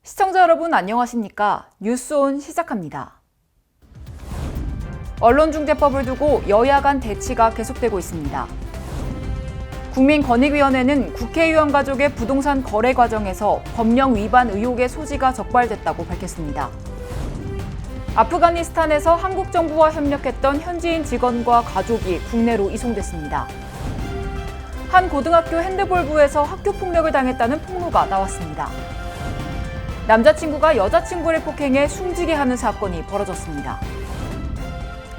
시청자 여러분 안녕하십니까? 뉴스온 시작합니다. 언론중재법을 두고 여야 간 대치가 계속되고 있습니다. 국민권익위원회는 국회의원 가족의 부동산 거래 과정에서 법령 위반 의혹의 소지가 적발됐다고 밝혔습니다. 아프가니스탄에서 한국 정부와 협력했던 현지인 직원과 가족이 국내로 이송됐습니다. 한 고등학교 핸드볼부에서 학교 폭력을 당했다는 폭로가 나왔습니다. 남자친구가 여자친구를 폭행해 숨지게 하는 사건이 벌어졌습니다.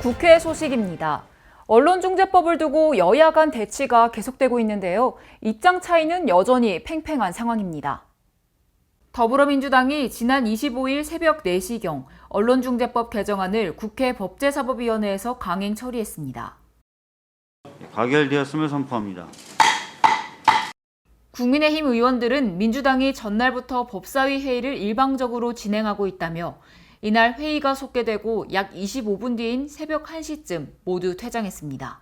국회 소식입니다. 언론중재법을 두고 여야 간 대치가 계속되고 있는데요. 입장 차이는 여전히 팽팽한 상황입니다. 더불어민주당이 지난 25일 새벽 4시경 언론중재법 개정안을 국회 법제사법위원회에서 강행 처리했습니다. 가결되었음을 선포합니다. 국민의힘 의원들은 민주당이 전날부터 법사위 회의를 일방적으로 진행하고 있다며 이날 회의가 속개되고 약 25분 뒤인 새벽 1시쯤 모두 퇴장했습니다.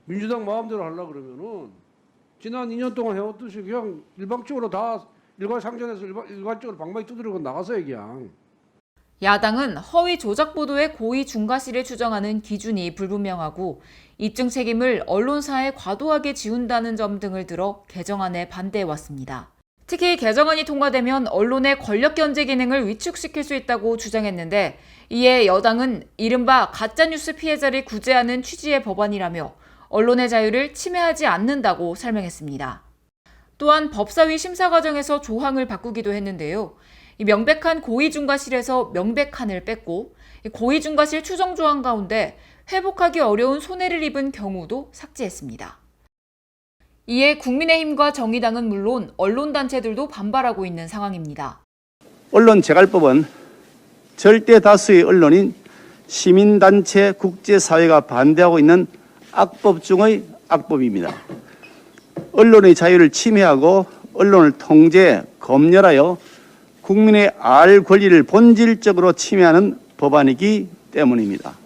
민주당 마음대로 하려고 그러면은 지난 2년 동안 해왔듯이 그냥 일방적으로 다 일괄상정해서 일괄적으로 방망이 두드리고 나가서요 그냥. 야당은 허위 조작 보도의 고의 중과실을 추정하는 기준이 불분명하고 입증 책임을 언론사에 과도하게 지운다는 점 등을 들어 개정안에 반대해왔습니다. 특히 개정안이 통과되면 언론의 권력 견제 기능을 위축시킬 수 있다고 주장했는데 이에 여당은 이른바 가짜뉴스 피해자를 구제하는 취지의 법안이라며 언론의 자유를 침해하지 않는다고 설명했습니다. 또한 법사위 심사 과정에서 조항을 바꾸기도 했는데요. 이 명백한 고의중과실에서 명백한을 뺐고 고의중과실 추정 조항 가운데 회복하기 어려운 손해를 입은 경우도 삭제했습니다. 이에 국민의힘과 정의당은 물론 언론단체들도 반발하고 있는 상황입니다. 언론재갈법은 절대 다수의 언론인 시민단체 국제사회가 반대하고 있는 악법 중의 악법입니다. 언론의 자유를 침해하고 언론을 통제, 검열하여 국민의 알 권리를 본질적으로 침해하는 법안이기 때문입니다.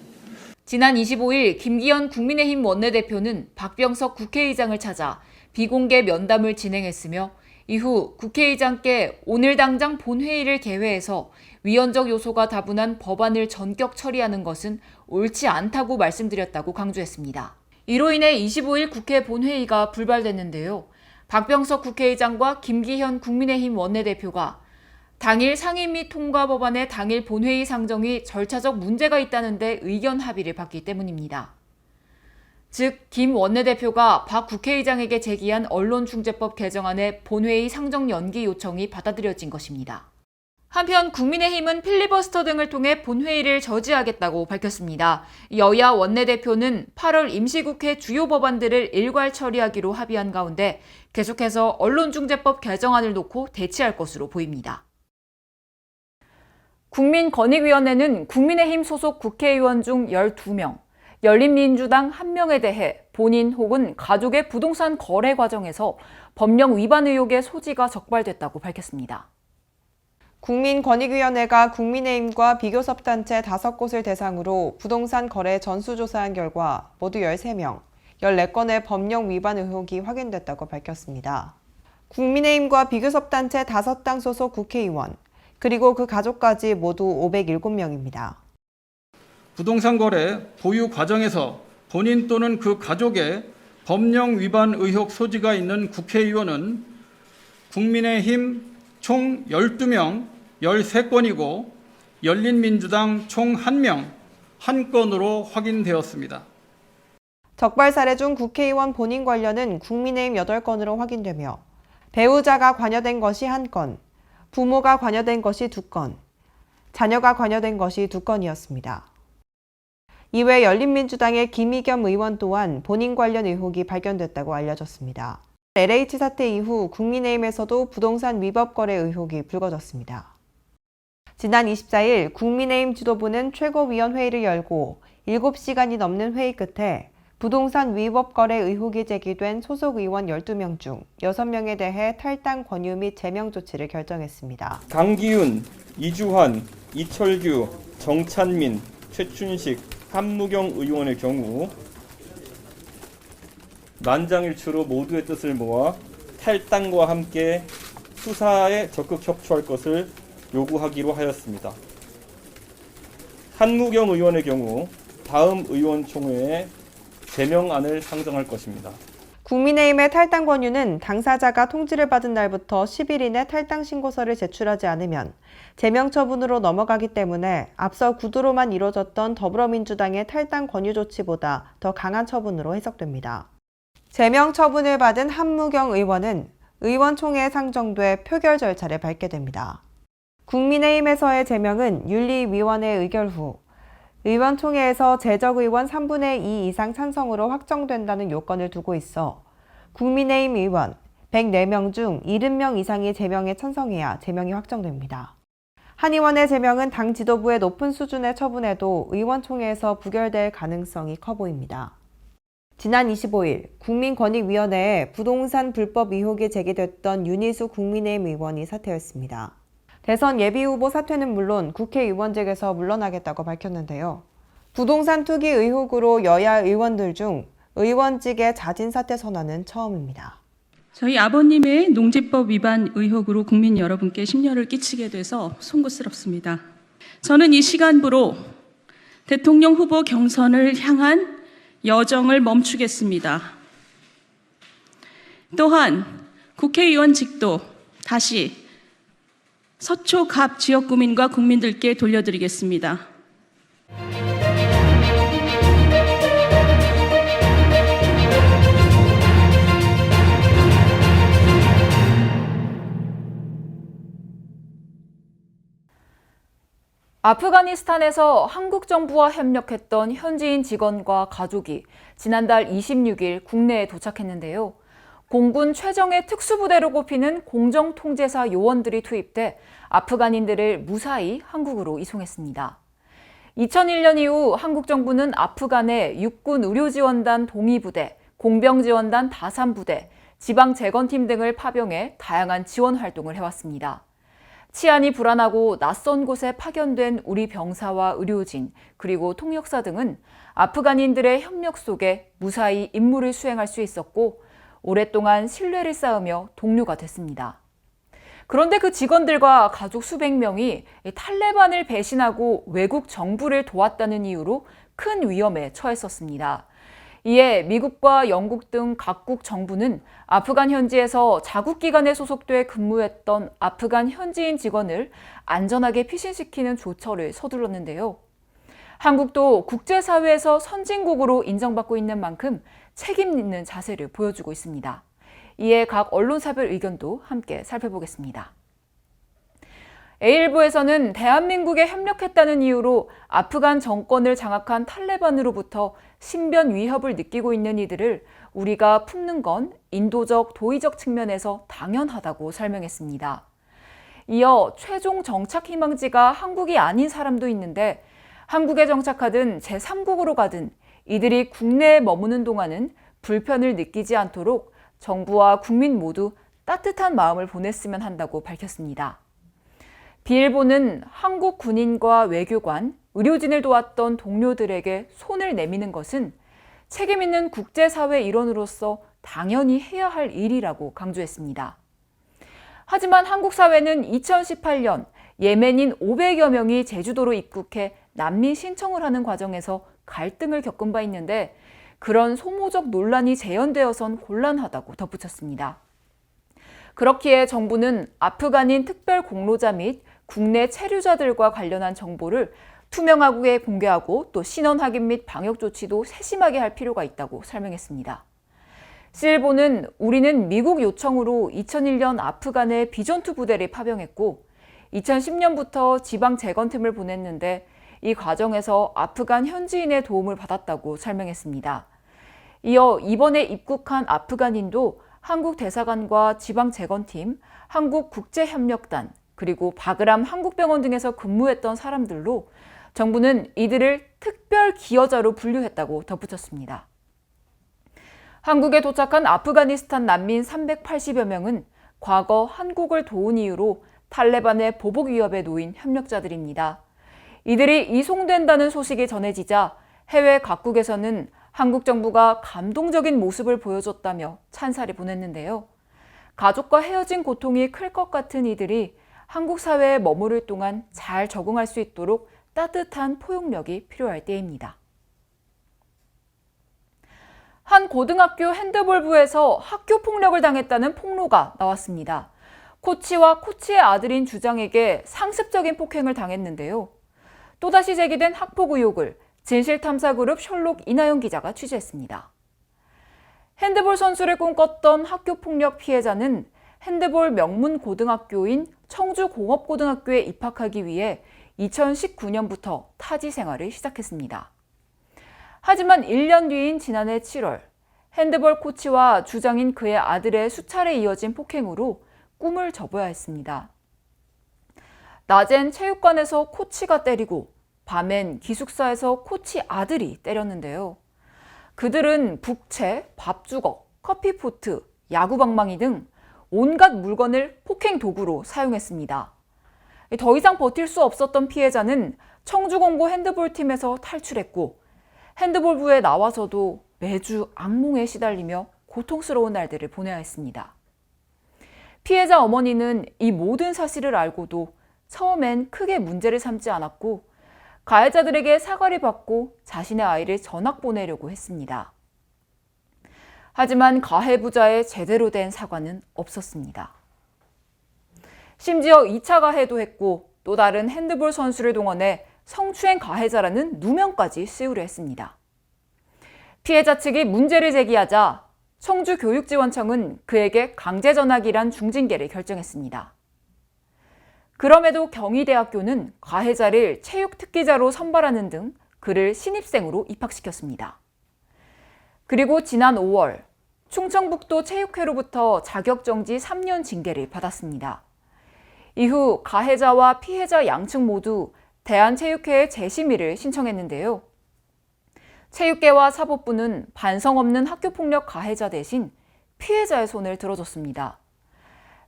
지난 25일 김기현 국민의힘 원내대표는 박병석 국회의장을 찾아 비공개 면담을 진행했으며 이후 국회의장께 오늘 당장 본회의를 개회해서 위헌적 요소가 다분한 법안을 전격 처리하는 것은 옳지 않다고 말씀드렸다고 강조했습니다. 이로 인해 25일 국회 본회의가 불발됐는데요. 박병석 국회의장과 김기현 국민의힘 원내대표가 당일 상임 및 통과 법안의 당일 본회의 상정이 절차적 문제가 있다는데 의견 합의를 받기 때문입니다. 즉, 김 원내대표가 박 국회의장에게 제기한 언론중재법 개정안의 본회의 상정 연기 요청이 받아들여진 것입니다. 한편 국민의힘은 필리버스터 등을 통해 본회의를 저지하겠다고 밝혔습니다. 여야 원내대표는 8월 임시국회 주요 법안들을 일괄 처리하기로 합의한 가운데 계속해서 언론중재법 개정안을 놓고 대치할 것으로 보입니다. 국민권익위원회는 국민의힘 소속 국회의원 중 12명, 열린민주당 1명에 대해 본인 혹은 가족의 부동산 거래 과정에서 법령 위반 의혹의 소지가 적발됐다고 밝혔습니다. 국민권익위원회가 국민의힘과 비교섭단체 5곳을 대상으로 부동산 거래 전수조사한 결과 모두 13명, 14건의 법령 위반 의혹이 확인됐다고 밝혔습니다. 국민의힘과 비교섭단체 5당 소속 국회의원, 그리고 그 가족까지 모두 507명입니다. 부동산 거래 보유 과정에서 본인 또는 그 가족의 법령 위반 의혹 소지가 있는 국회의원은 국민의힘 총 12명, 13건이고 열린민주당 총 1명, 1건으로 확인되었습니다. 적발 사례 중 국회의원 본인 관련은 국민의힘 8건으로 확인되며 배우자가 관여된 것이 1건, 부모가 관여된 것이 2건, 자녀가 관여된 것이 2건이었습니다. 이외 열린민주당의 김의겸 의원 또한 본인 관련 의혹이 발견됐다고 알려졌습니다. LH 사태 이후 국민의힘에서도 부동산 위법 거래 의혹이 불거졌습니다. 지난 24일 국민의힘 지도부는 최고위원회의를 열고 7시간이 넘는 회의 끝에 부동산 위법 거래 의혹이 제기된 소속 의원 12명 중 6명에 대해 탈당 권유 및 제명 조치를 결정했습니다. 강기훈, 이주환, 이철규, 정찬민, 최춘식, 한무경 의원의 경우 만장일치로 모두의 뜻을 모아 탈당과 함께 수사에 적극 협조할 것을 요구하기로 하였습니다. 한무경 의원의 경우 다음 의원총회에 제명안을 상정할 것입니다. 국민의힘의 탈당 권유는 당사자가 통지를 받은 날부터 10일 이내 탈당 신고서를 제출하지 않으면 제명 처분으로 넘어가기 때문에 앞서 구두로만 이뤄졌던 더불어민주당의 탈당 권유 조치보다 더 강한 처분으로 해석됩니다. 제명 처분을 받은 한무경 의원은 의원총회에 상정돼 표결 절차를 밟게 됩니다. 국민의힘에서의 제명은 윤리위원회 의결 후 의원총회에서 재적의원 3분의 2 이상 찬성으로 확정된다는 요건을 두고 있어 국민의힘 의원 104명 중 70명 이상이 제명에 찬성해야 제명이 확정됩니다. 한 의원의 제명은 당 지도부의 높은 수준의 처분에도 의원총회에서 부결될 가능성이 커 보입니다. 지난 25일 국민권익위원회에 부동산 불법 의혹이 제기됐던 윤희숙 국민의힘 의원이 사퇴했습니다. 대선 예비후보 사퇴는 물론 국회의원직에서 물러나겠다고 밝혔는데요. 부동산 투기 의혹으로 여야 의원들 중 의원직의 자진 사퇴 선언은 처음입니다. 저희 아버님의 농지법 위반 의혹으로 국민 여러분께 심려를 끼치게 돼서 송구스럽습니다. 저는 이 시간부로 대통령 후보 경선을 향한 여정을 멈추겠습니다. 또한 국회의원직도 다시 서초 갑 지역구민과 국민들께 돌려드리겠습니다. 아프가니스탄에서 한국 정부와 협력했던 현지인 직원과 가족이 지난달 26일 국내에 도착했는데요. 공군 최정예 특수부대로 꼽히는 공정통제사 요원들이 투입돼 아프간인들을 무사히 한국으로 이송했습니다. 2001년 이후 한국 정부는 아프간의 육군 의료지원단 동위부대, 공병지원단 다산부대, 지방재건팀 등을 파병해 다양한 지원 활동을 해왔습니다. 치안이 불안하고 낯선 곳에 파견된 우리 병사와 의료진, 그리고 통역사 등은 아프간인들의 협력 속에 무사히 임무를 수행할 수 있었고 오랫동안 신뢰를 쌓으며 동료가 됐습니다. 그런데 그 직원들과 가족 수백 명이 탈레반을 배신하고 외국 정부를 도왔다는 이유로 큰 위험에 처했었습니다. 이에 미국과 영국 등 각국 정부는 아프간 현지에서 자국기관에 소속돼 근무했던 아프간 현지인 직원을 안전하게 피신시키는 조처를 서둘렀는데요. 한국도 국제사회에서 선진국으로 인정받고 있는 만큼 책임 있는 자세를 보여주고 있습니다. 이에 각 언론사별 의견도 함께 살펴보겠습니다. A일보에서는 대한민국에 협력했다는 이유로 아프간 정권을 장악한 탈레반으로부터 신변 위협을 느끼고 있는 이들을 우리가 품는 건 인도적, 도의적 측면에서 당연하다고 설명했습니다. 이어 최종 정착 희망지가 한국이 아닌 사람도 있는데 한국에 정착하든 제3국으로 가든 이들이 국내에 머무는 동안은 불편을 느끼지 않도록 정부와 국민 모두 따뜻한 마음을 보냈으면 한다고 밝혔습니다. B일보는 한국 군인과 외교관, 의료진을 도왔던 동료들에게 손을 내미는 것은 책임 있는 국제사회 일원으로서 당연히 해야 할 일이라고 강조했습니다. 하지만 한국 사회는 2018년 예멘인 500여 명이 제주도로 입국해 난민 신청을 하는 과정에서 갈등을 겪은 바 있는데 그런 소모적 논란이 재현되어선 곤란하다고 덧붙였습니다. 그렇기에 정부는 아프간인 특별 공로자 및 국내 체류자들과 관련한 정보를 투명하게 공개하고 또 신원 확인 및 방역 조치도 세심하게 할 필요가 있다고 설명했습니다. C일보는 우리는 미국 요청으로 2001년 아프간에 비전투 부대를 파병했고 2010년부터 지방 재건팀을 보냈는데 이 과정에서 아프간 현지인의 도움을 받았다고 설명했습니다. 이어 이번에 입국한 아프간인도 한국 대사관과 지방 재건팀, 한국 국제협력단, 그리고 바그람 한국병원 등에서 근무했던 사람들로 정부는 이들을 특별 기여자로 분류했다고 덧붙였습니다. 한국에 도착한 아프가니스탄 난민 380여 명은 과거 한국을 도운 이유로 탈레반의 보복 위협에 놓인 협력자들입니다. 이들이 이송된다는 소식이 전해지자 해외 각국에서는 한국 정부가 감동적인 모습을 보여줬다며 찬사를 보냈는데요. 가족과 헤어진 고통이 클 것 같은 이들이 한국 사회에 머무를 동안 잘 적응할 수 있도록 따뜻한 포용력이 필요할 때입니다. 한 고등학교 핸드볼부에서 학교 폭력을 당했다는 폭로가 나왔습니다. 코치와 코치의 아들인 주장에게 상습적인 폭행을 당했는데요. 또다시 제기된 학폭 의혹을 진실탐사그룹 셜록 이나영 기자가 취재했습니다. 핸드볼 선수를 꿈꿨던 학교폭력 피해자는 핸드볼 명문 고등학교인 청주공업고등학교에 입학하기 위해 2019년부터 타지 생활을 시작했습니다. 하지만 1년 뒤인 지난해 7월, 핸드볼 코치와 주장인 그의 아들의 수차례 이어진 폭행으로 꿈을 접어야 했습니다. 낮엔 체육관에서 코치가 때리고 밤엔 기숙사에서 코치 아들이 때렸는데요. 그들은 북채, 밥주걱, 커피포트, 야구방망이 등 온갖 물건을 폭행 도구로 사용했습니다. 더 이상 버틸 수 없었던 피해자는 청주공고 핸드볼팀에서 탈출했고 핸드볼부에 나와서도 매주 악몽에 시달리며 고통스러운 날들을 보내야 했습니다. 피해자 어머니는 이 모든 사실을 알고도 처음엔 크게 문제를 삼지 않았고 가해자들에게 사과를 받고 자신의 아이를 전학 보내려고 했습니다. 하지만 가해부자의 제대로 된 사과는 없었습니다. 심지어 2차 가해도 했고 또 다른 핸드볼 선수를 동원해 성추행 가해자라는 누명까지 씌우려 했습니다. 피해자 측이 문제를 제기하자 청주교육지원청은 그에게 강제전학이란 중징계를 결정했습니다. 그럼에도 경희대학교는 가해자를 체육특기자로 선발하는 등 그를 신입생으로 입학시켰습니다. 그리고 지난 5월 충청북도 체육회로부터 자격정지 3년 징계를 받았습니다. 이후 가해자와 피해자 양측 모두 대한체육회에 재심의를 신청했는데요. 체육계와 사법부는 반성 없는 학교폭력 가해자 대신 피해자의 손을 들어줬습니다.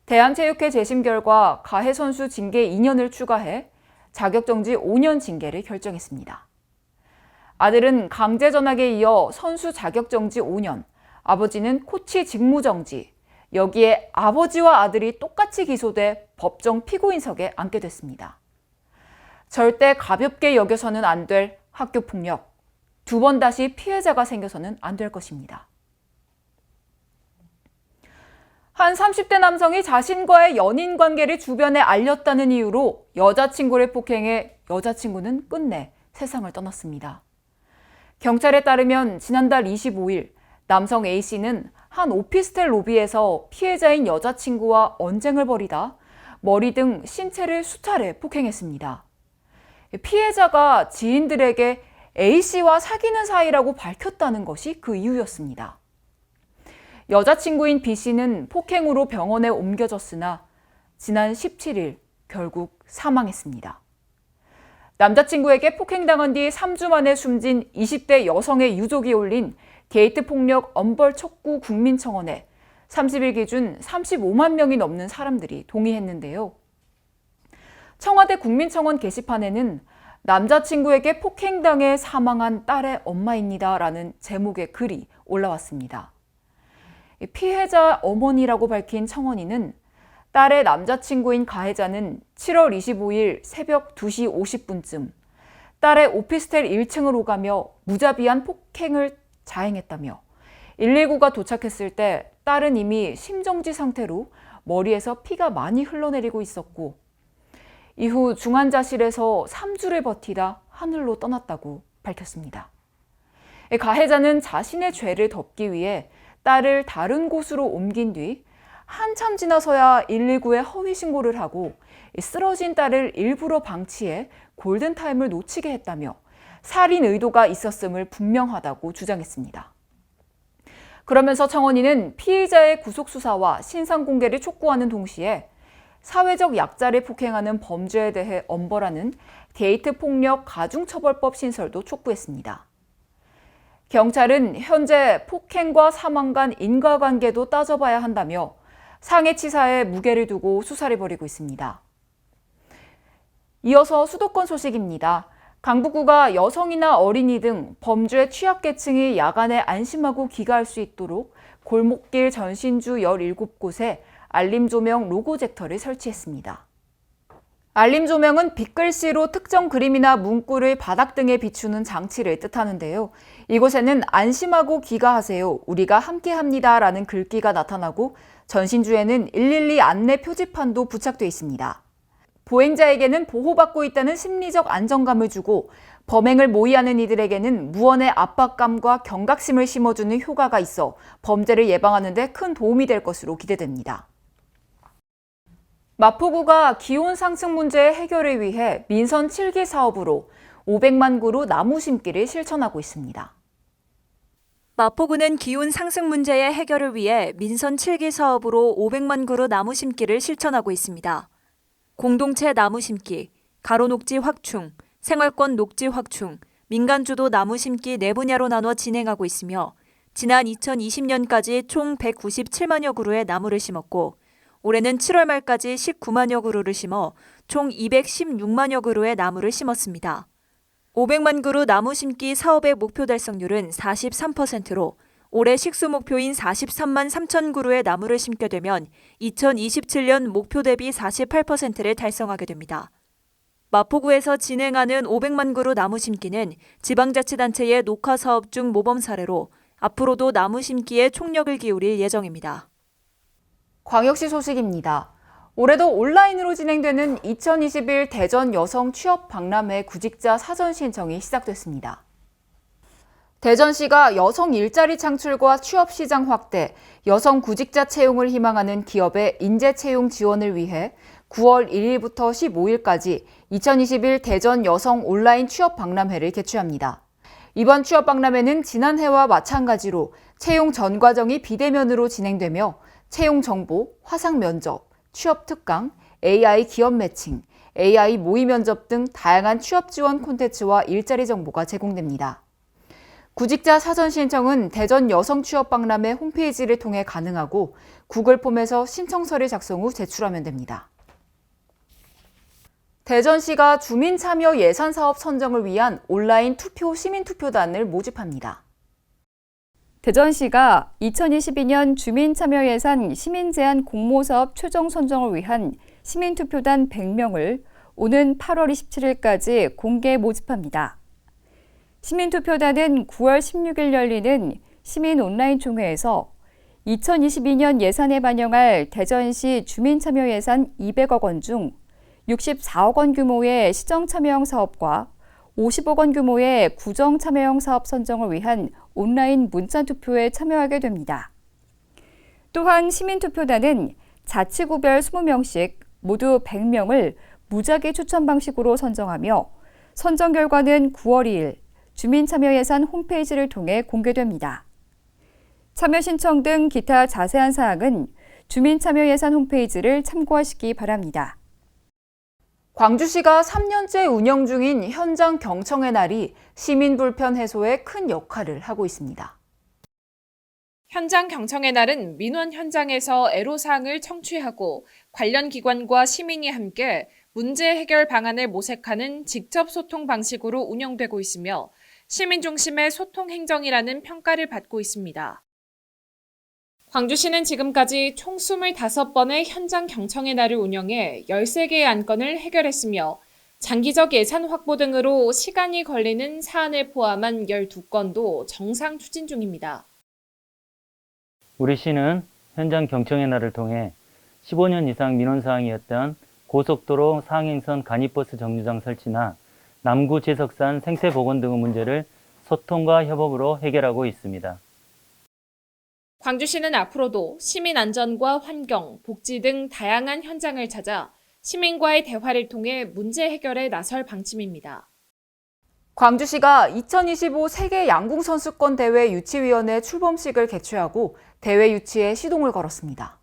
대한체육회 재심 결과 가해 선수 징계 2년을 추가해 자격정지 5년 징계를 결정했습니다. 아들은 강제전학에 이어 선수 자격정지 5년, 아버지는 코치 직무정지, 여기에 아버지와 아들이 똑같이 기소돼 법정 피고인석에 앉게 됐습니다. 절대 가볍게 여겨서는 안 될 학교폭력, 두 번 다시 피해자가 생겨서는 안 될 것입니다. 한 30대 남성이 자신과의 연인 관계를 주변에 알렸다는 이유로 여자친구를 폭행해 여자친구는 끝내 세상을 떠났습니다. 경찰에 따르면 지난달 25일 남성 A씨는 한 오피스텔 로비에서 피해자인 여자친구와 언쟁을 벌이다 머리 등 신체를 수차례 폭행했습니다. 피해자가 지인들에게 A씨와 사귀는 사이라고 밝혔다는 것이 그 이유였습니다. 여자친구인 B씨는 폭행으로 병원에 옮겨졌으나 지난 17일 결국 사망했습니다. 남자친구에게 폭행당한 뒤 3주 만에 숨진 20대 여성의 유족이 올린 게이트 폭력 엄벌 촉구 국민청원에 30일 기준 35만 명이 넘는 사람들이 동의했는데요. 청와대 국민청원 게시판에는 남자친구에게 폭행당해 사망한 딸의 엄마입니다 라는 제목의 글이 올라왔습니다. 피해자 어머니라고 밝힌 청원인은 딸의 남자친구인 가해자는 7월 25일 새벽 2시 50분쯤 딸의 오피스텔 1층을 오가며 무자비한 폭행을 자행했다며 119가 도착했을 때 딸은 이미 심정지 상태로 머리에서 피가 많이 흘러내리고 있었고 이후 중환자실에서 3주를 버티다 하늘로 떠났다고 밝혔습니다. 가해자는 자신의 죄를 덮기 위해 딸을 다른 곳으로 옮긴 뒤 한참 지나서야 119에 허위 신고를 하고 쓰러진 딸을 일부러 방치해 골든타임을 놓치게 했다며 살인 의도가 있었음을 분명하다고 주장했습니다. 그러면서 청원인은 피의자의 구속 수사와 신상 공개를 촉구하는 동시에 사회적 약자를 폭행하는 범죄에 대해 엄벌하는 게이트 폭력 가중처벌법 신설도 촉구했습니다. 경찰은 현재 폭행과 사망 간 인과관계도 따져봐야 한다며 상해치사에 무게를 두고 수사를 벌이고 있습니다. 이어서 수도권 소식입니다. 강북구가 여성이나 어린이 등 범죄 취약계층이 야간에 안심하고 귀가할 수 있도록 골목길 전신주 17곳에 알림 조명 로고젝터를 설치했습니다. 알림 조명은 빗글씨로 특정 그림이나 문구를 바닥 등에 비추는 장치를 뜻하는데요. 이곳에는 안심하고 귀가하세요. 우리가 함께합니다. 라는 글귀가 나타나고 전신주에는 112 안내 표지판도 부착돼 있습니다. 보행자에게는 보호받고 있다는 심리적 안정감을 주고 범행을 모의하는 이들에게는 무언의 압박감과 경각심을 심어주는 효과가 있어 범죄를 예방하는 데 큰 도움이 될 것으로 기대됩니다. 마포구가 기온 상승 문제 해결을 위해 민선 7기 사업으로 500만 그루 나무 심기를 실천하고 있습니다. 마포구는 기온 상승 문제의 해결을 위해 민선 7기 사업으로 500만 그루 나무 심기를 실천하고 있습니다. 공동체 나무 심기, 가로 녹지 확충, 생활권 녹지 확충, 민간주도 나무 심기 4분야로 나눠 진행하고 있으며 지난 2020년까지 총 197만여 그루의 나무를 심었고 올해는 7월 말까지 19만여 그루를 심어 총 216만여 그루의 나무를 심었습니다. 500만 그루 나무 심기 사업의 목표 달성률은 43%로 올해 식수 목표인 43만 3천 그루의 나무를 심게 되면 2027년 목표 대비 48%를 달성하게 됩니다. 마포구에서 진행하는 500만 그루 나무 심기는 지방자치단체의 녹화 사업 중 모범 사례로 앞으로도 나무 심기에 총력을 기울일 예정입니다. 광역시 소식입니다. 올해도 온라인으로 진행되는 2021 대전 여성 취업 박람회 구직자 사전 신청이 시작됐습니다. 대전시가 여성 일자리 창출과 취업 시장 확대, 여성 구직자 채용을 희망하는 기업의 인재 채용 지원을 위해 9월 1일부터 15일까지 2021 대전 여성 온라인 취업 박람회를 개최합니다. 이번 취업 박람회는 지난해와 마찬가지로 채용 전 과정이 비대면으로 진행되며 채용 정보, 화상 면접, 취업 특강, AI 기업 매칭, AI 모의 면접 등 다양한 취업 지원 콘텐츠와 일자리 정보가 제공됩니다. 구직자 사전 신청은 대전 여성 취업 박람회 홈페이지를 통해 가능하고 구글 폼에서 신청서를 작성 후 제출하면 됩니다. 대전시가 주민 참여 예산 사업 선정을 위한 온라인 투표 시민투표단을 모집합니다. 대전시가 2022년 주민참여예산 시민제한 공모사업 최종 선정을 위한 시민투표단 100명을 오는 8월 27일까지 공개 모집합니다. 시민투표단은 9월 16일 열리는 시민 온라인 총회에서 2022년 예산에 반영할 대전시 주민참여예산 200억 원 중 64억 원 규모의 시정참여형 사업과 50억 원 규모의 구정참여형 사업 선정을 위한 온라인 문자투표에 참여하게 됩니다. 또한 시민투표단은 자치구별 20명씩 모두 100명을 무작위 추천 방식으로 선정하며 선정 결과는 9월 2일 주민참여예산 홈페이지를 통해 공개됩니다. 참여 신청 등 기타 자세한 사항은 주민참여예산 홈페이지를 참고하시기 바랍니다. 광주시가 3년째 운영 중인 현장 경청의 날이 시민 불편 해소에 큰 역할을 하고 있습니다. 현장 경청의 날은 민원 현장에서 애로사항을 청취하고 관련 기관과 시민이 함께 문제 해결 방안을 모색하는 직접 소통 방식으로 운영되고 있으며 시민 중심의 소통 행정이라는 평가를 받고 있습니다. 광주시는 지금까지 총 25번의 현장 경청의 날을 운영해 13개의 안건을 해결했으며 장기적 예산 확보 등으로 시간이 걸리는 사안을 포함한 12건도 정상 추진 중입니다. 우리 시는 현장 경청의 날을 통해 15년 이상 민원사항이었던 고속도로 상행선 간이버스 정류장 설치나 남구 제석산 생태보건 등의 문제를 소통과 협업으로 해결하고 있습니다. 광주시는 앞으로도 시민 안전과 환경, 복지 등 다양한 현장을 찾아 시민과의 대화를 통해 문제 해결에 나설 방침입니다. 광주시가 2025 세계 양궁 선수권 대회 유치위원회 출범식을 개최하고 대회 유치에 시동을 걸었습니다.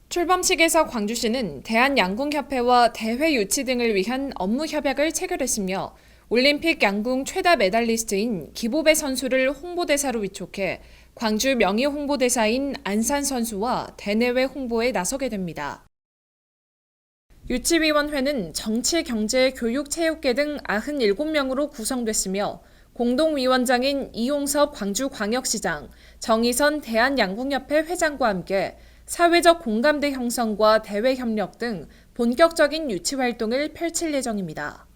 출범식에서 광주시는 대한양궁협회와 대회 유치 등을 위한 업무 협약을 체결했으며 올림픽 양궁 최다 메달리스트인 기보배 선수를 홍보대사로 위촉해 광주 명예 홍보대사인 안산 선수와 대내외 홍보에 나서게 됩니다. 유치위원회는 정치, 경제, 교육, 체육계 등 97명으로 구성됐으며 공동위원장인 이용섭 광주광역시장, 정의선 대한양궁협회 회장과 함께 사회적 공감대 형성과 대외 협력 등 본격적인 유치 활동을 펼칠 예정입니다.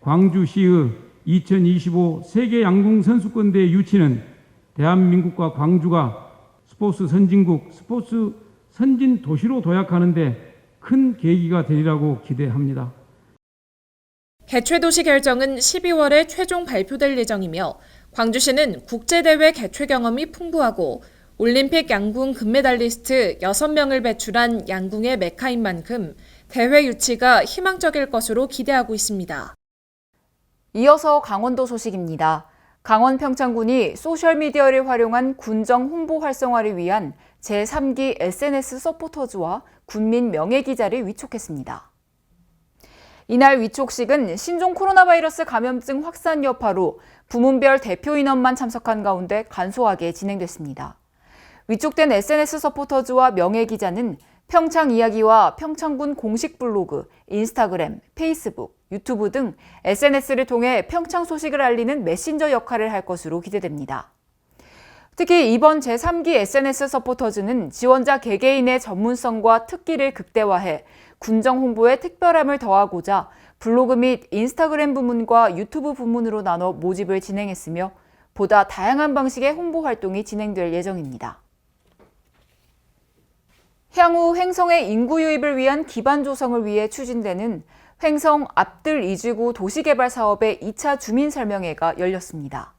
광주시의 2025 세계 양궁 선수권대회 유치는 대한민국과 광주가 스포츠 선진국, 스포츠 선진 도시로 도약하는 데 큰 계기가 되리라고 기대합니다. 개최도시 결정은 12월에 최종 발표될 예정이며 광주시는 국제대회 개최 경험이 풍부하고 올림픽 양궁 금메달리스트 6명을 배출한 양궁의 메카인 만큼 대회 유치가 희망적일 것으로 기대하고 있습니다. 이어서 강원도 소식입니다. 강원 평창군이 소셜미디어를 활용한 군정 홍보 활성화를 위한 제3기 SNS 서포터즈와 군민 명예기자를 위촉했습니다. 이날 위촉식은 신종 코로나 바이러스 감염증 확산 여파로 부문별 대표 인원만 참석한 가운데 간소하게 진행됐습니다. 위촉된 SNS 서포터즈와 명예기자는 평창 이야기와 평창군 공식 블로그, 인스타그램, 페이스북, 유튜브 등 SNS를 통해 평창 소식을 알리는 메신저 역할을 할 것으로 기대됩니다. 특히 이번 제3기 SNS 서포터즈는 지원자 개개인의 전문성과 특기를 극대화해 군정 홍보에 특별함을 더하고자 블로그 및 인스타그램 부문과 유튜브 부문으로 나눠 모집을 진행했으며 보다 다양한 방식의 홍보 활동이 진행될 예정입니다. 향후 횡성의 인구 유입을 위한 기반 조성을 위해 추진되는 횡성 앞들 이지구 도시개발 사업의 2차 주민 설명회가 열렸습니다.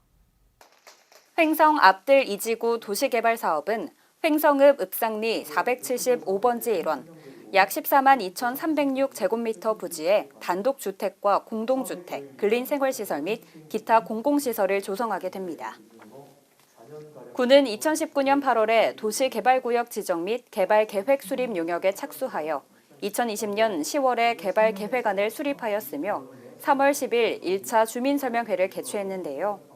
횡성 앞들 이지구 도시개발 사업은 횡성읍 읍상리 475번지 일원, 약 14만 2,306제곱미터 부지에 단독주택과 공동주택, 근린생활시설 및 기타 공공시설을 조성하게 됩니다. 군은 2019년 8월에 도시개발구역 지정 및 개발계획 수립 용역에 착수하여 2020년 10월에 개발계획안을 수립하였으며 3월 10일 1차 주민설명회를 개최했는데요.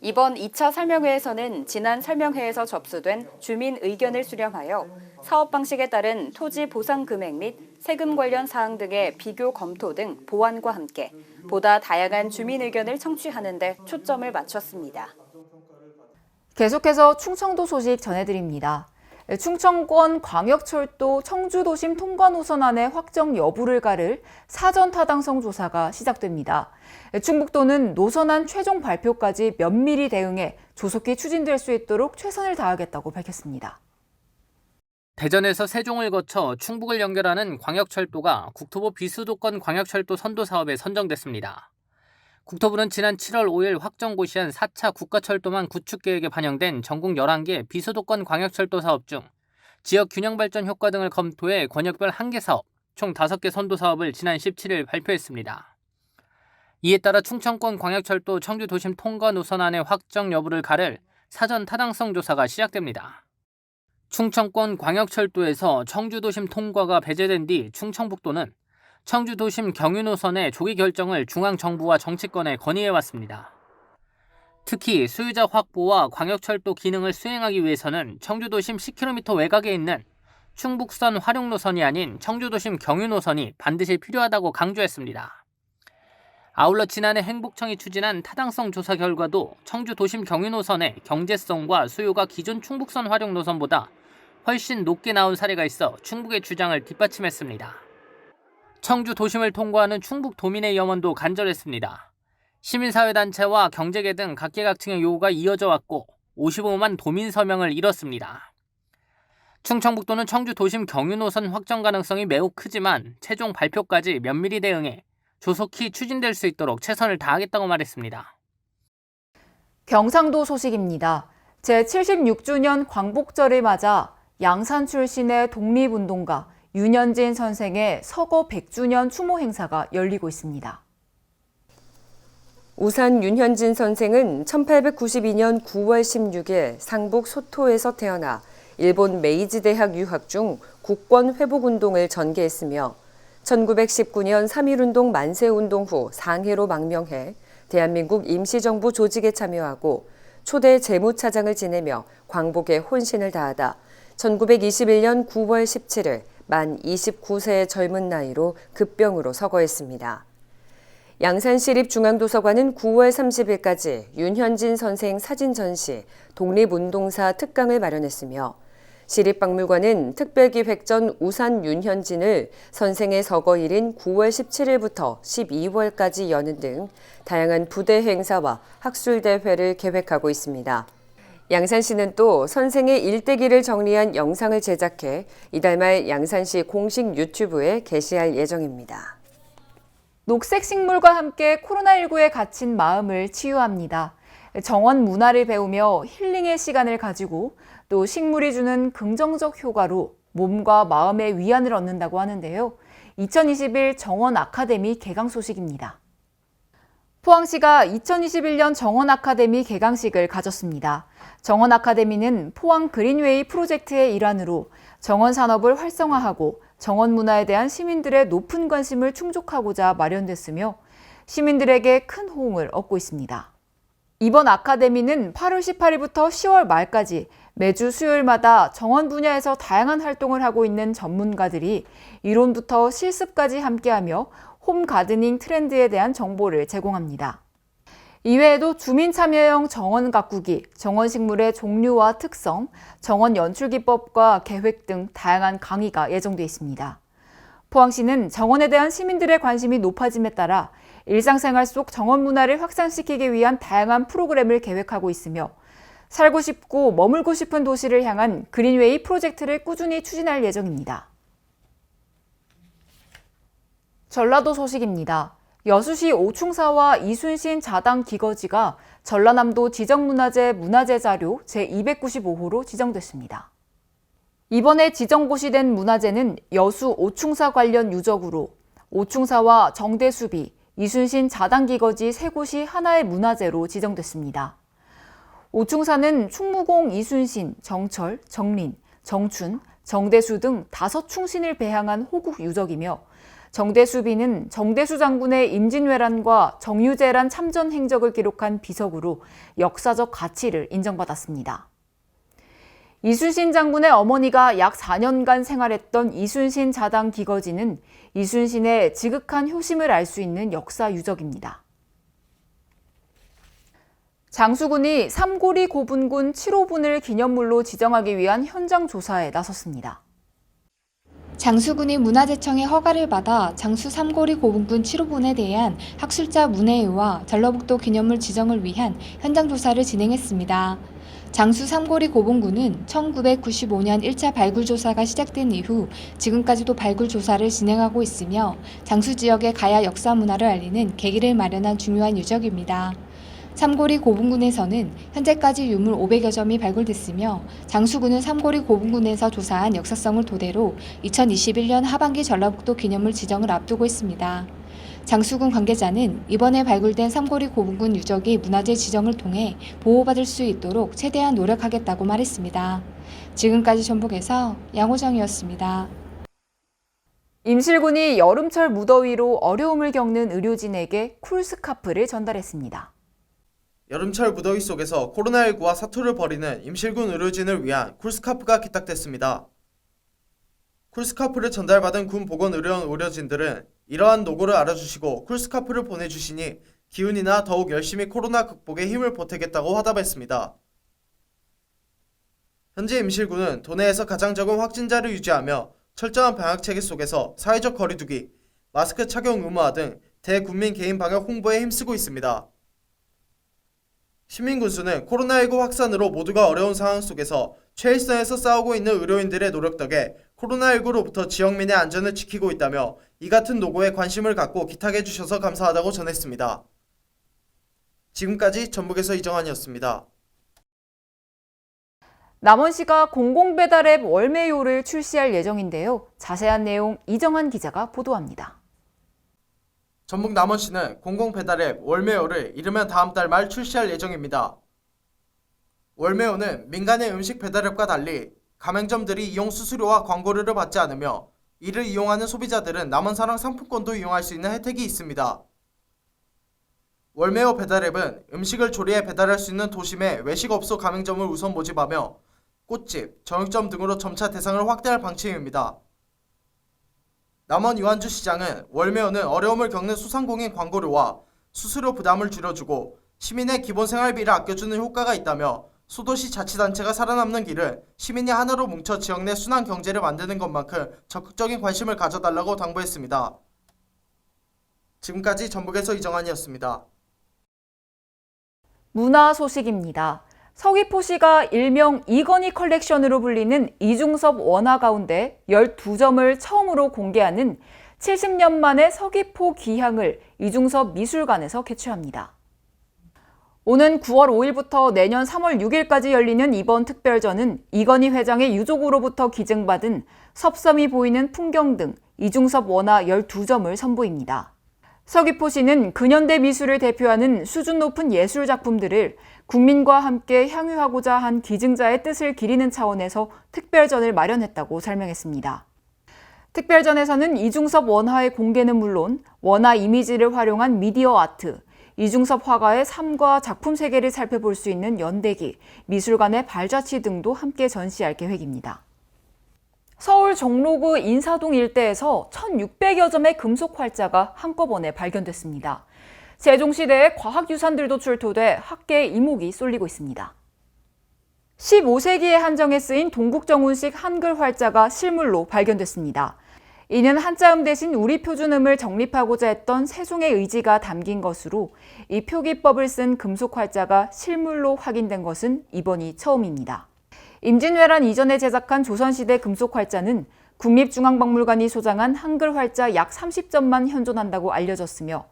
이번 2차 설명회에서는 지난 설명회에서 접수된 주민 의견을 수렴하여 사업 방식에 따른 토지 보상 금액 및 세금 관련 사항 등의 비교 검토 등 보완과 함께 보다 다양한 주민 의견을 청취하는 데 초점을 맞췄습니다. 계속해서 충청도 소식 전해드립니다. 충청권 광역철도 청주도심 통과 노선안의 확정 여부를 가를 사전 타당성 조사가 시작됩니다. 충북도는 노선안 최종 발표까지 면밀히 대응해 조속히 추진될 수 있도록 최선을 다하겠다고 밝혔습니다. 대전에서 세종을 거쳐 충북을 연결하는 광역철도가 국토부 비수도권 광역철도 선도 사업에 선정됐습니다. 국토부는 지난 7월 5일 확정 고시한 4차 국가철도망 구축 계획에 반영된 전국 11개 비수도권 광역철도 사업 중 지역 균형 발전 효과 등을 검토해 권역별 1개 사업, 총 5개 선도 사업을 지난 17일 발표했습니다. 이에 따라 충청권 광역철도 청주 도심 통과 노선안의 확정 여부를 가를 사전 타당성 조사가 시작됩니다. 충청권 광역철도에서 청주 도심 통과가 배제된 뒤 충청북도는 청주 도심 경유 노선의 조기 결정을 중앙정부와 정치권에 건의해왔습니다. 특히 소유자 확보와 광역철도 기능을 수행하기 위해서는 청주 도심 10km 외곽에 있는 충북선 활용 노선이 아닌 청주 도심 경유 노선이 반드시 필요하다고 강조했습니다. 아울러 지난해 행복청이 추진한 타당성 조사 결과도 청주 도심 경유 노선의 경제성과 수요가 기존 충북선 활용 노선보다 훨씬 높게 나온 사례가 있어 충북의 주장을 뒷받침했습니다. 청주 도심을 통과하는 충북 도민의 염원도 간절했습니다. 시민사회단체와 경제계 등 각계각층의 요구가 이어져 왔고 55만 도민 서명을 이뤘습니다. 충청북도는 청주 도심 경유 노선 확정 가능성이 매우 크지만 최종 발표까지 면밀히 대응해 조속히 추진될 수 있도록 최선을 다하겠다고 말했습니다. 경상도 소식입니다. 제76주년 광복절을 맞아 양산 출신의 독립운동가 윤현진 선생의 서거 100주년 추모 행사가 열리고 있습니다. 우산 윤현진 선생은 1892년 9월 16일 상북 소토에서 태어나 일본 메이지 대학 유학 중 국권 회복운동을 전개했으며 1919년 3.1운동 만세운동 후 상해로 망명해 대한민국 임시정부 조직에 참여하고 초대 재무차장을 지내며 광복에 혼신을 다하다 1921년 9월 17일 만 29세의 젊은 나이로 급병으로 서거했습니다. 양산시립중앙도서관은 9월 30일까지 윤현진 선생 사진 전시 독립운동사 특강을 마련했으며 시립박물관은 특별기획 전 우산 윤현진을 선생의 서거일인 9월 17일부터 12월까지 여는 등 다양한 부대 행사와 학술대회를 계획하고 있습니다. 양산시는 또 선생의 일대기를 정리한 영상을 제작해 이달 말 양산시 공식 유튜브에 게시할 예정입니다. 녹색 식물과 함께 코로나19에 갇힌 마음을 치유합니다. 정원 문화를 배우며 힐링의 시간을 가지고 또 식물이 주는 긍정적 효과로 몸과 마음의 위안을 얻는다고 하는데요. 2021 정원 아카데미 개강 소식입니다. 포항시가 2021년 정원 아카데미 개강식을 가졌습니다. 정원 아카데미는 포항 그린웨이 프로젝트의 일환으로 정원 산업을 활성화하고 정원 문화에 대한 시민들의 높은 관심을 충족하고자 마련됐으며 시민들에게 큰 호응을 얻고 있습니다. 이번 아카데미는 8월 18일부터 10월 말까지 매주 수요일마다 정원 분야에서 다양한 활동을 하고 있는 전문가들이 이론부터 실습까지 함께하며 홈 가드닝 트렌드에 대한 정보를 제공합니다. 이외에도 주민 참여형 정원 가꾸기, 정원 식물의 종류와 특성, 정원 연출 기법과 계획 등 다양한 강의가 예정돼 있습니다. 포항시는 정원에 대한 시민들의 관심이 높아짐에 따라 일상생활 속 정원 문화를 확산시키기 위한 다양한 프로그램을 계획하고 있으며 살고 싶고 머물고 싶은 도시를 향한 그린웨이 프로젝트를 꾸준히 추진할 예정입니다. 전라도 소식입니다. 여수시 오충사와 이순신 자당 기거지가 전라남도 지정문화재 문화재 자료 제295호로 지정됐습니다. 이번에 지정고시된 문화재는 여수 오충사 관련 유적으로 오충사와 정대수비, 이순신 자당 기거지 세 곳이 하나의 문화재로 지정됐습니다. 오충사는 충무공 이순신, 정철, 정린, 정춘, 정대수 등 5충신을 배양한 호국 유적이며 정대수비는 정대수 장군의 임진왜란과 정유재란 참전 행적을 기록한 비석으로 역사적 가치를 인정받았습니다. 이순신 장군의 어머니가 약 4년간 생활했던 이순신 자당 기거지는 이순신의 지극한 효심을 알 수 있는 역사 유적입니다. 장수군이 삼고리 고분군 7호분을 기념물로 지정하기 위한 현장 조사에 나섰습니다. 장수군이 문화재청의 허가를 받아 장수 삼고리 고분군 7호분에 대한 학술자 문해의와 전라북도 기념물 지정을 위한 현장 조사를 진행했습니다. 장수 삼고리 고분군은 1995년 1차 발굴 조사가 시작된 이후 지금까지도 발굴 조사를 진행하고 있으며 장수 지역의 가야 역사 문화를 알리는 계기를 마련한 중요한 유적입니다. 삼고리 고분군에서는 현재까지 유물 500여 점이 발굴됐으며 장수군은 삼고리 고분군에서 조사한 역사성을 토대로 2021년 하반기 전라북도 기념물 지정을 앞두고 있습니다. 장수군 관계자는 이번에 발굴된 삼고리 고분군 유적이 문화재 지정을 통해 보호받을 수 있도록 최대한 노력하겠다고 말했습니다. 지금까지 전북에서 양호정이었습니다. 임실군이 여름철 무더위로 어려움을 겪는 의료진에게 쿨스카프를 전달했습니다. 여름철 무더위 속에서 코로나19와 사투를 벌이는 임실군 의료진을 위한 쿨스카프가 기탁됐습니다. 쿨스카프를 전달받은 군 보건의료원 의료진들은 이러한 노고를 알아주시고 쿨스카프를 보내주시니 기운이나 더욱 열심히 코로나 극복에 힘을 보태겠다고 화답했습니다. 현재 임실군은 도내에서 가장 적은 확진자를 유지하며 철저한 방역 체계 속에서 사회적 거리두기, 마스크 착용 의무화 등 대국민 개인 방역 홍보에 힘쓰고 있습니다. 시민군수는 코로나19 확산으로 모두가 어려운 상황 속에서 최일선에서 싸우고 있는 의료인들의 노력 덕에 코로나19로부터 지역민의 안전을 지키고 있다며 이 같은 노고에 관심을 갖고 기탁해 주셔서 감사하다고 전했습니다. 지금까지 전북에서 이정환이었습니다. 남원시가 공공배달앱 월매요를 출시할 예정인데요. 자세한 내용 이정환 기자가 보도합니다. 전북 남원시는 공공배달앱 월매요를 이르면 다음 달 말 출시할 예정입니다. 월매요는 민간의 음식 배달앱과 달리 가맹점들이 이용 수수료와 광고료를 받지 않으며 이를 이용하는 소비자들은 남원사랑 상품권도 이용할 수 있는 혜택이 있습니다. 월매요 배달앱은 음식을 조리해 배달할 수 있는 도심의 외식업소 가맹점을 우선 모집하며 꽃집, 정육점 등으로 점차 대상을 확대할 방침입니다. 남원 유한주 시장은 월매요는 어려움을 겪는 소상공인 광고료와 수수료 부담을 줄여주고 시민의 기본 생활비를 아껴주는 효과가 있다며 수도시 자치단체가 살아남는 길을 시민이 하나로 뭉쳐 지역 내 순환 경제를 만드는 것만큼 적극적인 관심을 가져달라고 당부했습니다. 지금까지 전북에서 이정환이었습니다. 문화 소식입니다. 서귀포시가 일명 이건희 컬렉션으로 불리는 이중섭 원화 가운데 12점을 처음으로 공개하는 70년 만의 서귀포 기향을 이중섭 미술관에서 개최합니다. 오는 9월 5일부터 내년 3월 6일까지 열리는 이번 특별전은 이건희 회장의 유족으로부터 기증받은 섭섬이 보이는 풍경 등 이중섭 원화 12점을 선보입니다. 서귀포시는 근현대 미술을 대표하는 수준 높은 예술 작품들을 국민과 함께 향유하고자 한 기증자의 뜻을 기리는 차원에서 특별전을 마련했다고 설명했습니다. 특별전에서는 이중섭 원화의 공개는 물론 원화 이미지를 활용한 미디어 아트, 이중섭 화가의 삶과 작품 세계를 살펴볼 수 있는 연대기, 미술관의 발자취 등도 함께 전시할 계획입니다. 서울 종로구 인사동 일대에서 1,600여 점의 금속 활자가 한꺼번에 발견됐습니다. 세종시대의 과학유산들도 출토돼 학계의 이목이 쏠리고 있습니다. 15세기의 한정에 쓰인 동국정운식 한글 활자가 실물로 발견됐습니다. 이는 한자음 대신 우리 표준음을 정립하고자 했던 세종의 의지가 담긴 것으로 이 표기법을 쓴 금속 활자가 실물로 확인된 것은 이번이 처음입니다. 임진왜란 이전에 제작한 조선시대 금속 활자는 국립중앙박물관이 소장한 한글 활자 약 30점만 현존한다고 알려졌으며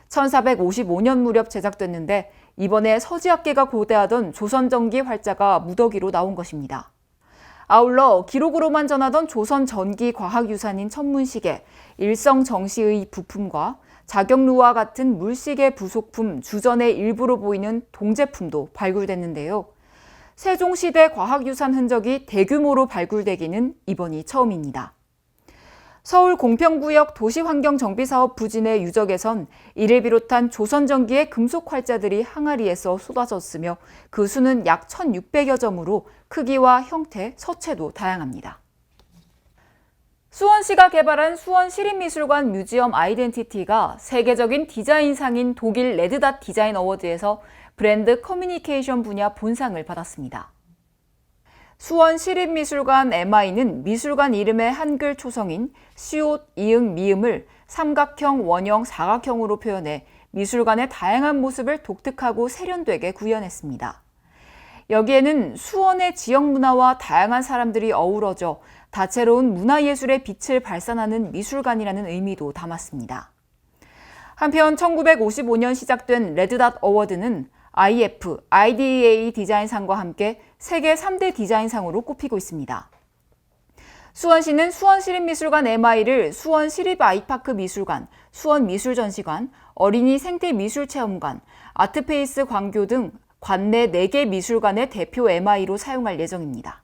1455년 무렵 제작됐는데 이번에 서지학계가 고대하던 조선전기 활자가 무더기로 나온 것입니다. 아울러 기록으로만 전하던 조선 전기 과학유산인 천문시계, 일성정시의 부품과 자격루와 같은 물시계 부속품 주전의 일부로 보이는 동제품도 발굴됐는데요. 세종시대 과학유산 흔적이 대규모로 발굴되기는 이번이 처음입니다. 서울 공평구역 도시환경정비사업 부진의 유적에선 이를 비롯한 조선전기의 금속 활자들이 항아리에서 쏟아졌으며 그 수는 약 1,600여 점으로 크기와 형태, 서체도 다양합니다. 수원시가 개발한 수원시립미술관 뮤지엄 아이덴티티가 세계적인 디자인상인 독일 레드닷 디자인 어워드에서 브랜드 커뮤니케이션 분야 본상을 받았습니다. 수원시립미술관 MI는 미술관 이름의 한글 초성인 시옷, 이응, 미음을 삼각형, 원형, 사각형으로 표현해 미술관의 다양한 모습을 독특하고 세련되게 구현했습니다. 여기에는 수원의 지역 문화와 다양한 사람들이 어우러져 다채로운 문화예술의 빛을 발산하는 미술관이라는 의미도 담았습니다. 한편 1955년 시작된 레드닷 어워드는 IF, IDEA 디자인상과 함께 세계 3대 디자인상으로 꼽히고 있습니다. 수원시는 수원시립미술관 MI를 수원시립 아이파크 미술관, 수원미술전시관, 어린이 생태미술체험관, 아트페이스 광교 등 관내 4개 미술관의 대표 MI로 사용할 예정입니다.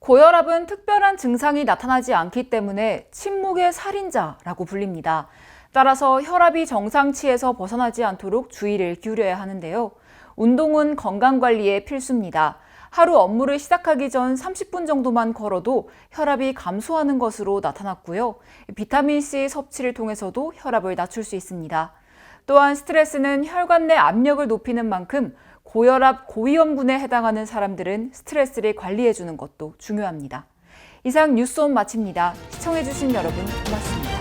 고혈압은 특별한 증상이 나타나지 않기 때문에 침묵의 살인자라고 불립니다. 따라서 혈압이 정상치에서 벗어나지 않도록 주의를 기울여야 하는데요. 운동은 건강관리에 필수입니다. 하루 업무를 시작하기 전 30분 정도만 걸어도 혈압이 감소하는 것으로 나타났고요. 비타민C 섭취를 통해서도 혈압을 낮출 수 있습니다. 또한 스트레스는 혈관 내 압력을 높이는 만큼 고혈압, 고위험군에 해당하는 사람들은 스트레스를 관리해주는 것도 중요합니다. 이상 뉴스온 마칩니다. 시청해주신 여러분 고맙습니다.